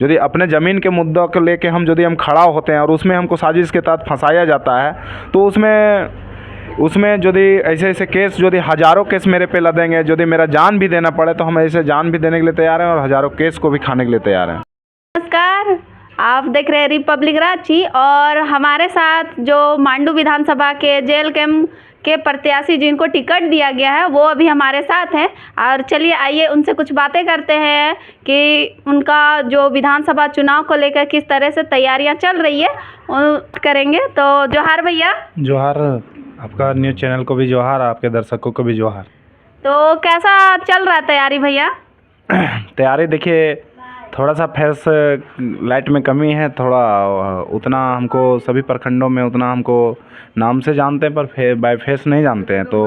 यदि अपने ज़मीन के मुद्दों को लेके हम खड़ा होते हैं और उसमें हमको साजिश के तहत फंसाया जाता है, तो उसमें यदि ऐसे ऐसे केस, यदि हज़ारों केस मेरे पे लदेंगे, यदि मेरा जान भी देना पड़े तो हम ऐसे जान भी देने के लिए तैयार हैं और हज़ारों केस को भी खाने के लिए तैयार हैं। नमस्कार, आप देख रहे हैं रिपब्लिक रांची और हमारे साथ जो मांडू विधानसभा के जेल कैंप के प्रत्याशी जिनको टिकट दिया गया है वो अभी हमारे साथ हैं। और चलिए आइए उनसे कुछ बातें करते हैं कि उनका जो विधानसभा चुनाव को लेकर किस तरह से तैयारियां चल रही है करेंगे। तो जोहार भैया। जोहार, आपका न्यूज़ चैनल को भी जोहार, आपके दर्शकों को भी जोहार। तो कैसा चल रहा है तैयारी भैया? तैयारी देखिए, थोड़ा सा फेस लाइट में कमी है, थोड़ा उतना हमको सभी प्रखंडों में उतना हमको नाम से जानते हैं पर बाय फेस नहीं जानते हैं। तो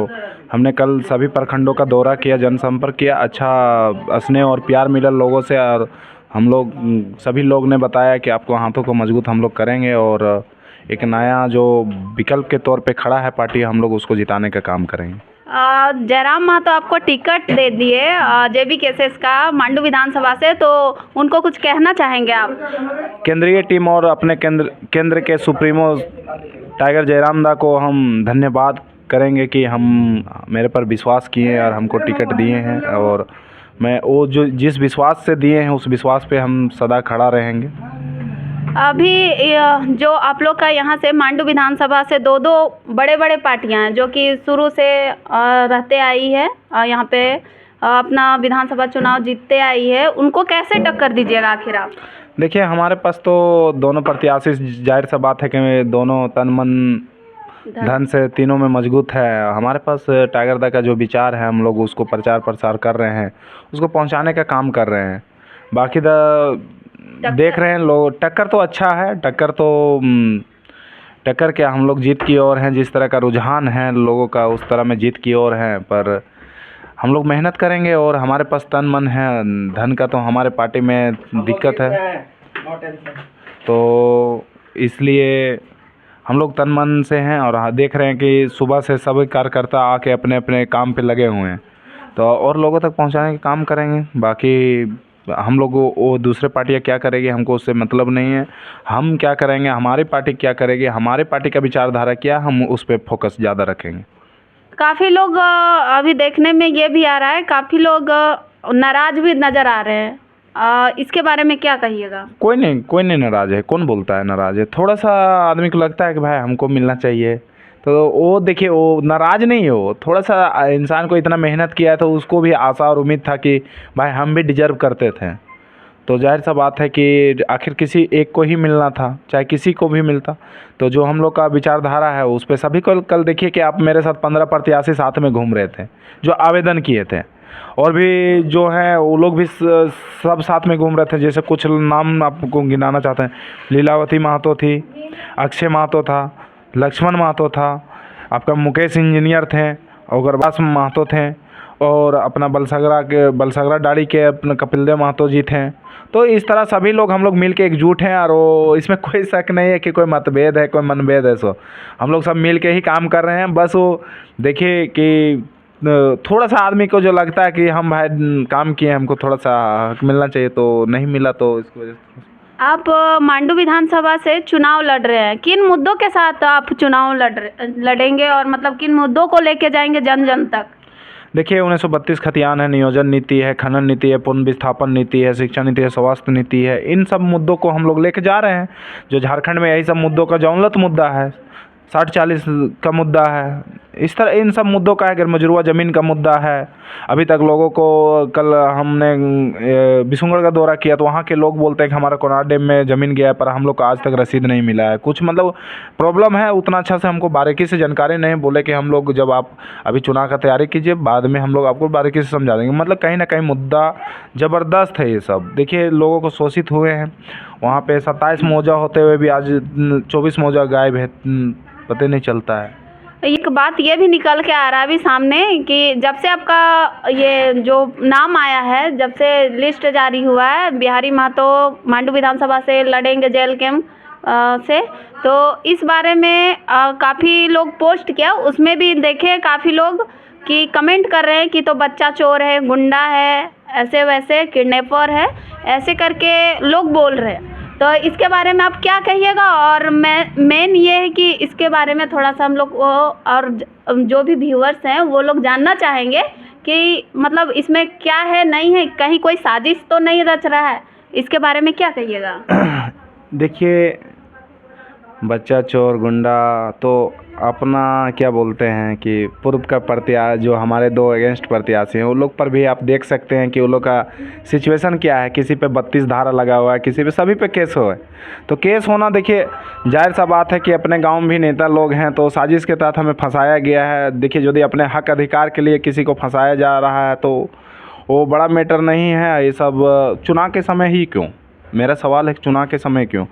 हमने कल सभी प्रखंडों का दौरा किया, जनसंपर्क किया, अच्छा स्नेह और प्यार मिला लोगों से। और हम लोग सभी लोग ने बताया कि आपको हाथों को मजबूत हम लोग करेंगे और एक नया जो विकल्प के तौर पे खड़ा है पार्टी, हम लोग उसको जिताने का काम करेंगे। जयराम महतो आपको टिकट दे दिए जेबी केसेस का मांडू विधानसभा से, तो उनको कुछ कहना चाहेंगे आप? केंद्रीय टीम और अपने केंद्र के सुप्रीमो टाइगर जयराम दा को हम धन्यवाद करेंगे कि हम मेरे पर विश्वास किए और हमको टिकट दिए हैं। और मैं वो जो जिस विश्वास से दिए हैं उस विश्वास पे हम सदा खड़ा रहेंगे। अभी जो आप लोग का यहाँ से मांडू विधानसभा से दो बड़े पार्टियां हैं जो कि शुरू से रहते आई है, यहाँ पे अपना विधानसभा चुनाव जीतते आई है, उनको कैसे टक्कर दीजिएगा आखिर आप? देखिए, हमारे पास तो दोनों प्रत्याशी, जाहिर सा बात है कि दोनों तन मन धन से तीनों में मजबूत है। हमारे पास टाइगर दा का जो विचार है, हम लोग उसको प्रचार प्रसार कर रहे हैं, उसको पहुंचाने का काम कर रहे हैं। बाकी देख रहे हैं लोग, टक्कर तो अच्छा है, टक्कर क्या, हम लोग जीत की ओर हैं। जिस तरह का रुझान है लोगों का उस तरह में जीत की ओर हैं, पर हम लोग मेहनत करेंगे और हमारे पास तन मन है। धन का तो हमारे पार्टी में दिक्कत है, तो इसलिए हम लोग तन मन से हैं। और देख रहे हैं कि सुबह से सभी कार्यकर्ता आके अपने अपने काम पे लगे हुए हैं, तो और लोगों तक पहुंचाने का काम करेंगे। बाकी हम लोग वो दूसरे पार्टियां क्या करेगी हमको उससे मतलब नहीं है। हम क्या करेंगे, हमारी पार्टी क्या करेगी, हमारी पार्टी का विचारधारा क्या, हम उस पर फोकस ज़्यादा रखेंगे। काफ़ी लोग अभी देखने में ये भी आ रहा है, काफ़ी लोग नाराज भी नज़र आ रहे हैं, इसके बारे में क्या कहिएगा? कोई नहीं नाराज़ है। कौन बोलता है नाराज़ है? थोड़ा सा आदमी को लगता है कि भाई हमको मिलना चाहिए, तो वो देखिए, वो नाराज़ नहीं हो। थोड़ा सा इंसान को इतना मेहनत किया है तो उसको भी आशा और उम्मीद था कि भाई हम भी डिजर्व करते थे। तो जाहिर सा बात है कि आखिर किसी एक को ही मिलना था, चाहे किसी को भी मिलता। तो जो हम लोग का विचारधारा है उस पर सभी को, कल देखिए कि आप मेरे साथ 15 प्रत्याशी साथ में घूम रहे थे जो आवेदन किए थे, और भी जो हैं वो लोग भी सब साथ में घूम रहे थे। जैसे कुछ नाम आपको गिनाना चाहते हैं, लीलावती महतो थी, अक्षय महतो था, लक्ष्मण महतो था, आपका मुकेश इंजीनियर थे, और गरबास महतो थे, और अपना बलसगरा डाड़ी के अपने कपिलदेव महतो जी थे। तो इस तरह सभी लोग हम लोग मिल के एकजुट हैं, और वो इसमें कोई शक नहीं है कि कोई मतभेद है, कोई मनभेद है। सो हम लोग सब मिल के ही काम कर रहे हैं। बस वो देखिए कि थोड़ा सा आदमी को जो लगता है कि हम भाई काम किए, हमको थोड़ा सा हक मिलना चाहिए, तो नहीं मिला, तो इसकी वजह से। आप मांडू विधानसभा से चुनाव लड़ रहे हैं, किन मुद्दों के साथ आप चुनाव लड़ेंगे और मतलब किन मुद्दों को लेके जाएंगे जन जन तक? देखिए, 1932 खतियान है, नियोजन नीति है, खनन नीति है, पुनः विस्थापन नीति है, शिक्षा नीति है, स्वास्थ्य नीति है। इन सब मुद्दों को हम लोग लेके जा रहे हैं। जो झारखंड में यही सब मुद्दों का ज्वलंत मुद्दा है, 60-40 का मुद्दा है, इस तरह इन सब मुद्दों का है। अगर मजरूआ ज़मीन का मुद्दा है, अभी तक लोगों को, कल हमने बिशुनगढ़ का दौरा किया तो वहाँ के लोग बोलते हैं कि हमारा कोनार डैम में ज़मीन गया है, पर हम लोग को आज तक रसीद नहीं मिला है। कुछ मतलब प्रॉब्लम है, उतना अच्छा से हमको बारीकी से जानकारी नहीं। बोले कि हम लोग जब आप अभी चुनाव का तैयारी कीजिए, बाद में हम लोग आपको बारीकी से समझा देंगे। मतलब कहीं ना कहीं मुद्दा ज़बरदस्त है ये सब। देखिए, लोगों को शोषित हुए हैं, वहाँ पे 27 मौजा होते हुए भी आज 24 मौजा गायब है, पता नहीं चलता है। एक बात ये भी निकल के आ रहा है अभी सामने कि जब से आपका ये जो नाम आया है, जब से लिस्ट जारी हुआ है, बिहारी महतो मांडू विधानसभा से लड़ेंगे जेल कैंप से, तो इस बारे में काफ़ी लोग पोस्ट किया, उसमें भी देखे काफ़ी लोग कि कमेंट कर रहे हैं कि तो बच्चा चोर है, गुंडा है, ऐसे वैसे किडनैपर है, ऐसे करके लोग बोल रहे हैं। तो इसके बारे में आप क्या कहिएगा? और मेन ये है कि इसके बारे में थोड़ा सा हम लोग वो और जो भी व्यूअर्स हैं वो लोग जानना चाहेंगे कि मतलब इसमें क्या है, नहीं है, कहीं कोई साजिश तो नहीं रच रहा है, इसके बारे में क्या कहिएगा? देखिए, बच्चा चोर गुंडा तो अपना क्या बोलते हैं कि पूर्व का जो हमारे 2 अगेंस्ट प्रत्याशी हैं, उन लोग पर भी आप देख सकते हैं कि उन लोग का सिचुएशन क्या है। किसी पे 32 धारा लगा हुआ है, किसी पे, सभी पे केस हुआ है। तो केस होना, देखिए जाहिर सा बात है कि अपने गांव में भी नेता लोग हैं, तो साजिश के तहत हमें फंसाया गया है। देखिए, यदि अपने हक अधिकार के लिए किसी को फंसाया जा रहा है तो वो बड़ा मैटर नहीं है। ये सब चुनाव के समय ही क्यों, मेरा सवाल है, चुनाव के समय क्यों?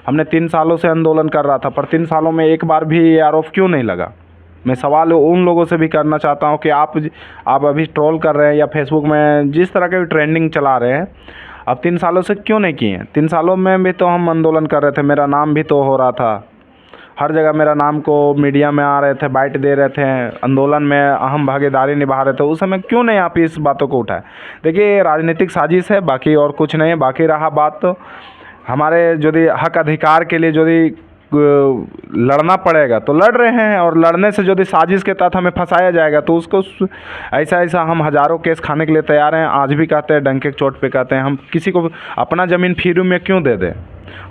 हमने 3 सालों से आंदोलन कर रहा था, पर 3 सालों में एक बार भी ये आरोप क्यों नहीं लगा? मैं सवाल उन लोगों से भी करना चाहता हूँ कि आप अभी ट्रोल कर रहे हैं या फेसबुक में जिस तरह के भी ट्रेंडिंग चला रहे हैं, अब 3 सालों से क्यों नहीं किए? 3 सालों में भी तो हम आंदोलन कर रहे थे, मेरा नाम भी तो हो रहा था, हर जगह मेरा नाम को मीडिया में आ रहे थे, बाइट दे रहे थे, आंदोलन में अहम भागीदारी निभा रहे थे। उस समय क्यों नहीं आप इस बातों को उठाए? देखिए, राजनीतिक साजिश है, बाकी और कुछ नहीं है। बाकी रहा बात तो हमारे यदि हक अधिकार के लिए यदि लड़ना पड़ेगा तो लड़ रहे हैं, और लड़ने से यदि साजिश के तहत हमें फंसाया जाएगा तो उसको ऐसा हम हज़ारों केस खाने के लिए तैयार हैं। आज भी कहते हैं, डंके की चोट पे कहते हैं, हम किसी को अपना ज़मीन फ्री में क्यों दे दें?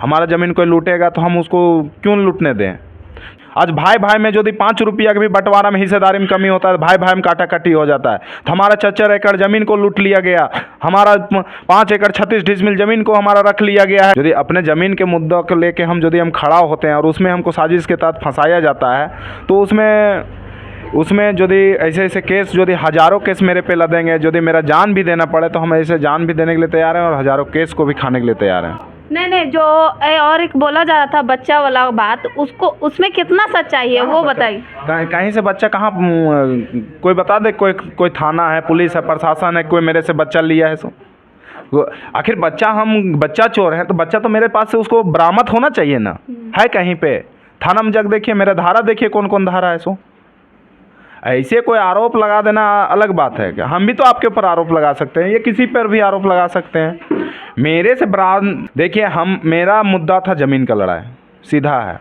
हमारा ज़मीन कोई लूटेगा तो हम उसको क्यों लूटने दें? आज भाई भाई में यदि 5 रुपया के भी बंटवारा में हिस्सेदारी में कमी होता है, भाई भाई में काटाकाटी हो जाता है। तो हमारा 4 एकड़ ज़मीन को लूट लिया गया, हमारा 5 एकड़ 36 डिसमिल ज़मीन को हमारा रख लिया गया है। यदि अपने ज़मीन के मुद्दों को लेके यदि हम खड़ा होते हैं और उसमें हमको साजिश के तहत फंसाया जाता है, तो उसमें यदि ऐसे केस, यदि हज़ारों केस मेरे पे लदेंगे, यदि मेरा जान भी देना पड़े तो हम ऐसे जान भी देने के लिए तैयार हैं और हज़ारों केस को भी खाने के लिए तैयार हैं। नहीं, जो और एक बोला जा रहा था बच्चा वाला बात, उसको उसमें कितना सच्चाई है वो बताइए। कहीं से बच्चा कहाँ, कोई बता दे, कोई थाना है, पुलिस है, प्रशासन है, कोई मेरे से बच्चा लिया है? सो आखिर बच्चा चोर है तो बच्चा तो मेरे पास से उसको बरामद होना चाहिए ना, है कहीं पे? थाना में जग देखिए, मेरा धारा देखिए, कौन कौन धारा है। सो ऐसे कोई आरोप लगा देना अलग बात है। क्या हम भी तो आपके ऊपर आरोप लगा सकते हैं, ये किसी पर भी आरोप लगा सकते हैं। मेरे से देखिए, मेरा मुद्दा था ज़मीन का लड़ाई, सीधा है।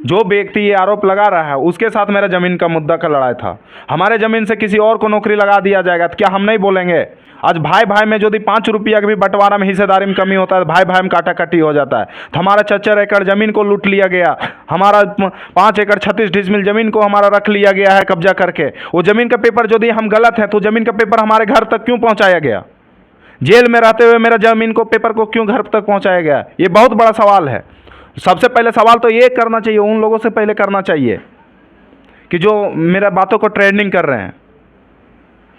जो व्यक्ति ये आरोप लगा रहा है उसके साथ मेरा ज़मीन का मुद्दा का लड़ाई था। हमारे ज़मीन से किसी और को नौकरी लगा दिया जाएगा तो क्या हम नहीं बोलेंगे? आज भाई भाई में यदि 5 रुपया के भी बंटवारा में हिस्सेदारी में कमी होता है, भाई भाई में काटाकाटी हो जाता है। तो हमारा 4 एकड़ ज़मीन को लूट लिया गया, हमारा 5 एकड़ 36 डिसमिल ज़मीन को हमारा रख लिया गया है कब्जा करके। वो ज़मीन का पेपर यदि हम गलत है तो ज़मीन का पेपर हमारे घर तक क्यों पहुँचाया गया? जेल में रहते हुए मेरा ज़मीन को पेपर को क्यों घर तक पहुँचाया गया? ये बहुत बड़ा सवाल है। सबसे पहले सवाल तो ये करना चाहिए, उन लोगों से पहले करना चाहिए कि जो मेरा बातों को ट्रेंडिंग कर रहे हैं।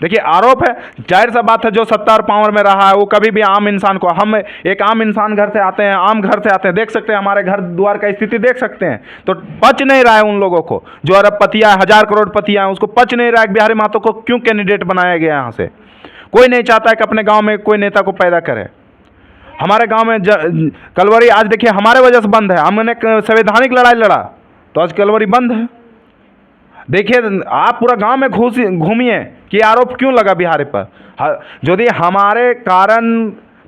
देखिए, आरोप है, जाहिर सा बात है, जो सत्ता और पावर में रहा है वो कभी भी आम इंसान को, हम एक आम इंसान घर से आते हैं, आम घर से आते हैं, देख सकते हैं हमारे घर द्वार का स्थिति देख सकते हैं। तो पच नहीं रहा है उन लोगों को, जो अरबपतियाँ, 1000 करोड़पतियाँ हैं, उसको पच नहीं रहा है बिहारी महतो को क्यों कैंडिडेट बनाया गया यहाँ से। कोई नहीं चाहता है कि अपने गाँव में कोई नेता को पैदा करे। हमारे गांव में कलवरी आज देखिए हमारे वजह से बंद है। हमने संवैधानिक लड़ाई लड़ा तो आज कलवरी बंद है। देखिए, आप पूरा गांव में घूमिए कि आरोप क्यों लगा बिहारी पर। यदि हमारे कारण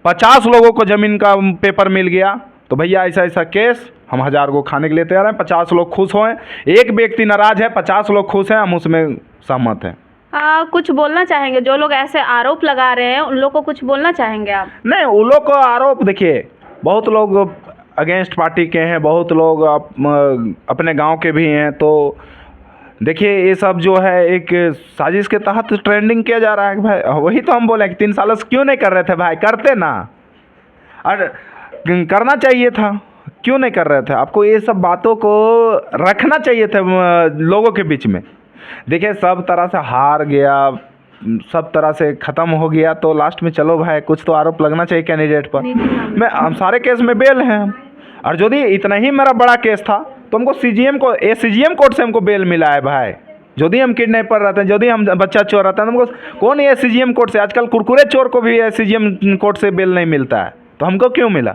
50 लोगों को ज़मीन का पेपर मिल गया तो भैया ऐसा केस हम 1000 को खाने के लिए तैयार हैं। 50 लोग खुश हों, एक व्यक्ति नाराज है, 50 लोग खुश हैं, हम उसमें सहमत हैं। कुछ बोलना चाहेंगे? जो लोग ऐसे आरोप लगा रहे हैं उन लोग को कुछ बोलना चाहेंगे आप? नहीं, उन लोग को आरोप, देखिए बहुत लोग अगेंस्ट पार्टी के हैं, बहुत लोग अपने गांव के भी हैं। तो देखिए, ये सब जो है एक साजिश के तहत ट्रेंडिंग किया जा रहा है भाई। वही तो हम बोले कि 3 सालों से क्यों नहीं कर रहे थे भाई? करते ना, और करना चाहिए था, क्यों नहीं कर रहे थे? आपको ये सब बातों को रखना चाहिए था लोगों के बीच में। देखिए, सब तरह से हार गया, सब तरह से ख़त्म हो गया, तो लास्ट में चलो भाई कुछ तो आरोप लगना चाहिए कैंडिडेट पर। हम सारे केस में बेल हैं, और यदि इतना ही मेरा बड़ा केस था तो हमको सीजीएम कोर्ट से हमको बेल मिला है भाई। यदि हम किडनैपर रहते हैं, यदि हम बच्चा चोर रहता है तो हमको कौन ये सीजीएम कोर्ट से, आजकल कुरकुरे चोर को भी सीजीएम कोर्ट से बेल नहीं मिलता है। तो हमको क्यों मिला?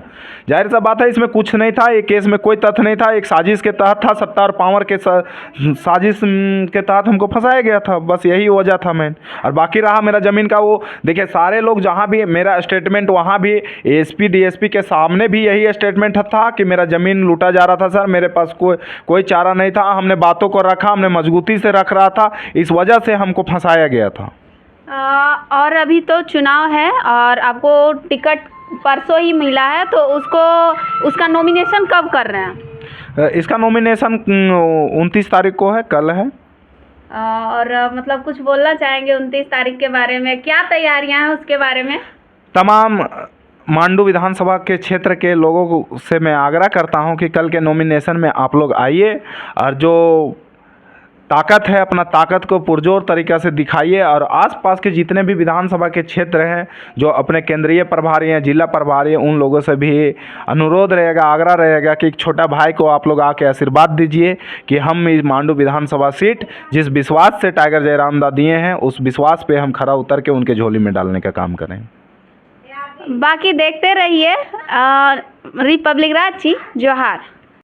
जाहिर सा बात है इसमें कुछ नहीं था, ये केस में कोई तथ्य नहीं था, एक साजिश के तहत था, सत्ता और पावर के साजिश के तहत हमको फंसाया गया था, बस यही वजह था मैन। और बाकी रहा मेरा ज़मीन का, वो देखिए सारे लोग जहाँ भी मेरा स्टेटमेंट, वहाँ भी एसपी डीएसपी के सामने भी यही स्टेटमेंट था कि मेरा ज़मीन लूटा जा रहा था सर, मेरे पास कोई चारा नहीं था, हमने बातों को रखा, हमने मजबूती से रख रहा था, इस वजह से हमको फंसाया गया था। और अभी तो चुनाव है और आपको टिकट परसों ही मिला है, तो उसका नॉमिनेशन कब कर रहे हैं? इसका नॉमिनेशन 29 तारीख को है, कल है। और मतलब कुछ बोलना चाहेंगे 29 तारीख के बारे में, क्या तैयारियां हैं उसके बारे में? तमाम मांडू विधानसभा के क्षेत्र के लोगों से मैं आग्रह करता हूं कि कल के नॉमिनेशन में आप लोग आइए और जो ताकत है अपना ताकत को पुरजोर तरीक़े से दिखाइए, और आसपास के जितने भी विधानसभा के क्षेत्र हैं, जो अपने केंद्रीय प्रभारी हैं, जिला प्रभारी हैं, उन लोगों से भी अनुरोध रहेगा, आग्रह रहेगा कि एक छोटा भाई को आप लोग आके आशीर्वाद दीजिए कि हम इस मांडू विधानसभा सीट जिस विश्वास से टाइगर जयराम दा दिए हैं, उस विश्वास पे हम खरा उतर के उनके झोली में डालने का काम करें। बाकी देखते रहिए रिपब्लिक रांची, जोहार।